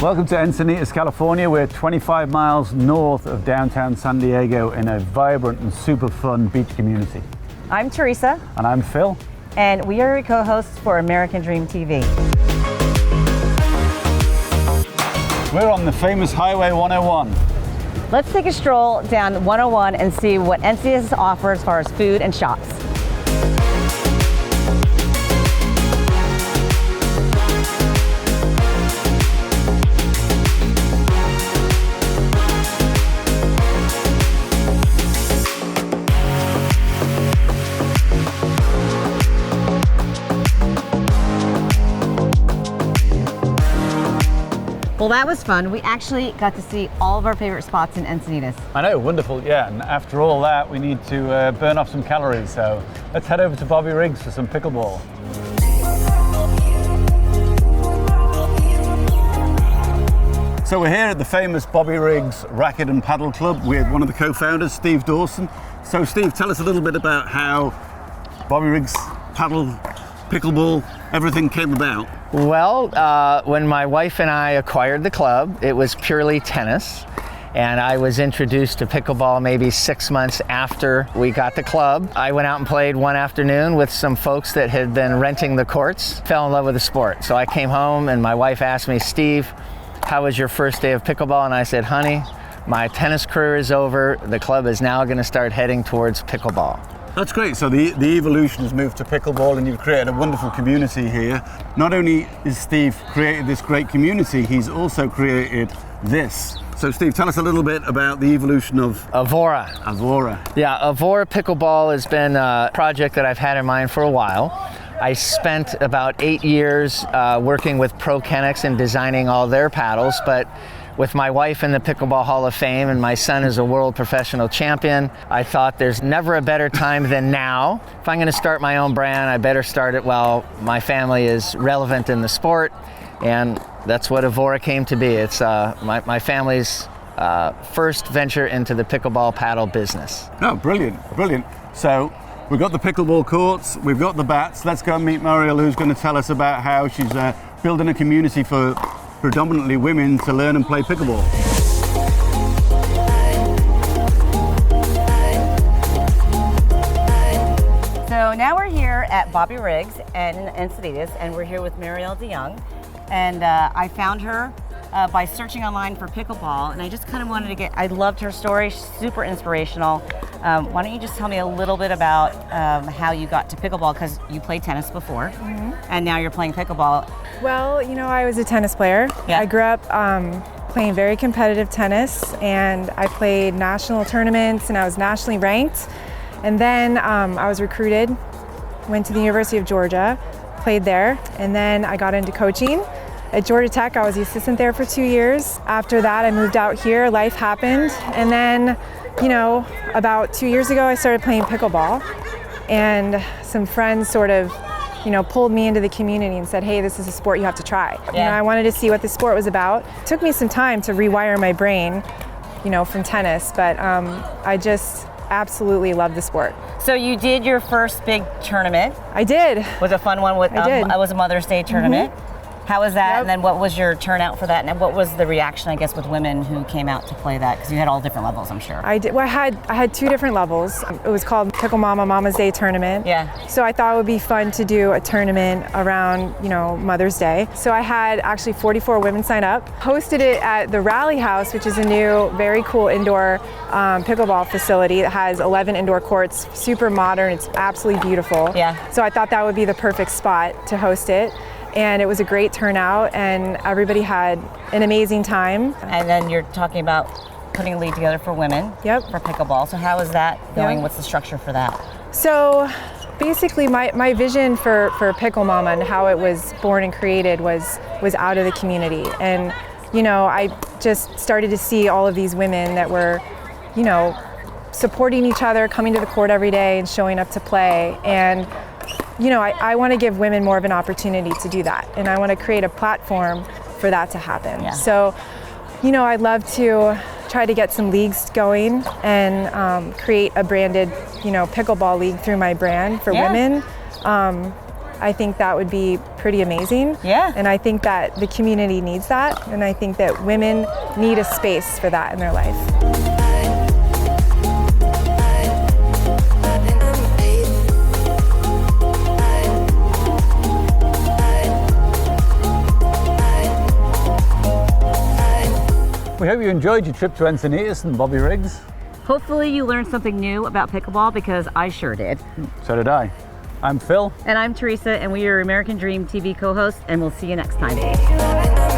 Welcome to Encinitas, California. We're 25 miles north of downtown San Diego in a vibrant and super fun beach community. I'm Teresa. And I'm Phil. And we are your co-hosts for American Dream TV. We're on the famous Highway 101. Let's take a stroll down 101 and see what Encinitas offers as far as food and shops. Well, that was fun. We actually got to see all of our favorite spots in Encinitas. I know, wonderful, yeah. And after all that, we need to burn off some calories. So let's head over to Bobby Riggs for some pickleball. So we're here at the famous Bobby Riggs Racket and Paddle Club with one of the co-founders, Steve Dawson. So Steve, tell us a little bit about how Bobby Riggs Paddle, Pickleball, everything came about. Well, when my wife and I acquired the club, it was purely tennis. And I was introduced to pickleball maybe 6 months after we got the club. I went out and played one afternoon with some folks that had been renting the courts, fell in love with the sport. So I came home and my wife asked me, Steve, how was your first day of pickleball? And I said, honey, my tennis career is over. The club is now going to start heading towards pickleball. That's great. So the evolution has moved to pickleball and you've created a wonderful community here. Not only has Steve created this great community, he's also created this. So Steve, tell us a little bit about the evolution of Avora. Yeah, Avora Pickleball has been a project that I've had in mind for a while. I spent about 8 years working with Pro Kennex and designing all their paddles, but with my wife in the Pickleball Hall of Fame and my son is a world professional champion, I thought there's never a better time than now. If I'm going to start my own brand, I better start it while my family is relevant in the sport, and that's what Avora came to be. It's my family's first venture into the pickleball paddle business. Oh, brilliant, brilliant. So we've got the pickleball courts, we've got the bats. Let's go and meet Mariel, who's going to tell us about how she's building a community for predominantly women to learn and play pickleball. So now we're here at Bobby Riggs in Encinitas, and we're here with Mariel DeYoung. And I found her by searching online for pickleball, and I just kind of wanted to I loved her story, she's super inspirational. Why don't you just tell me a little bit about how you got to pickleball, because you played tennis before, and now you're playing pickleball. Well, you know, I was a tennis player. Yeah. I grew up playing very competitive tennis, and I played national tournaments, and I was nationally ranked. And then I was recruited, went to the University of Georgia, played there, and then I got into coaching. At Georgia Tech, I was the assistant there for 2 years. After that, I moved out here, life happened. And then, you know, about 2 years ago, I started playing pickleball. And some friends sort of, you know, pulled me into the community and said, hey, this is a sport you have to try. Yeah. You know, I wanted to see what the sport was about. It took me some time to rewire my brain, you know, from tennis, but I just absolutely love the sport. So you did your first big tournament. I did. Was a fun one. With I did. It was a Mother's Day tournament. How was that? Yep. And then what was your turnout for that? And what was the reaction, I guess, with women who came out to play that? Because you had all different levels, I'm sure. I did. Well, I had 2 different levels. It was called Picklemama Mama's Day Tournament. Yeah. So I thought it would be fun to do a tournament around, you know, Mother's Day. So I had actually 44 women sign up. Hosted it at the Rally House, which is a new, very cool indoor pickleball facility that has 11 indoor courts, super modern. It's absolutely beautiful. Yeah. So I thought that would be the perfect spot to host it. And it was a great turnout, and everybody had an amazing time. And then you're talking about putting a league together for women. Yep. For pickleball. So how is that going? Yep. What's the structure for that? So basically my vision for Picklemama and how it was born and created was out of the community. And, you know, I just started to see all of these women that were, you know, supporting each other, coming to the court every day and showing up to play. And you know, I want to give women more of an opportunity to do that, and I want to create a platform for that to happen. Yeah. So, you know, I'd love to try to get some leagues going and create a branded, you know, pickleball league through my brand for women. I think that would be pretty amazing. Yeah. And I think that the community needs that. And I think that women need a space for that in their life. We hope you enjoyed your trip to Encinitas and Bobby Riggs. Hopefully you learned something new about pickleball, because I sure did. So did I. I'm Phil. And I'm Teresa, and we are American Dream TV co-hosts, and we'll see you next time.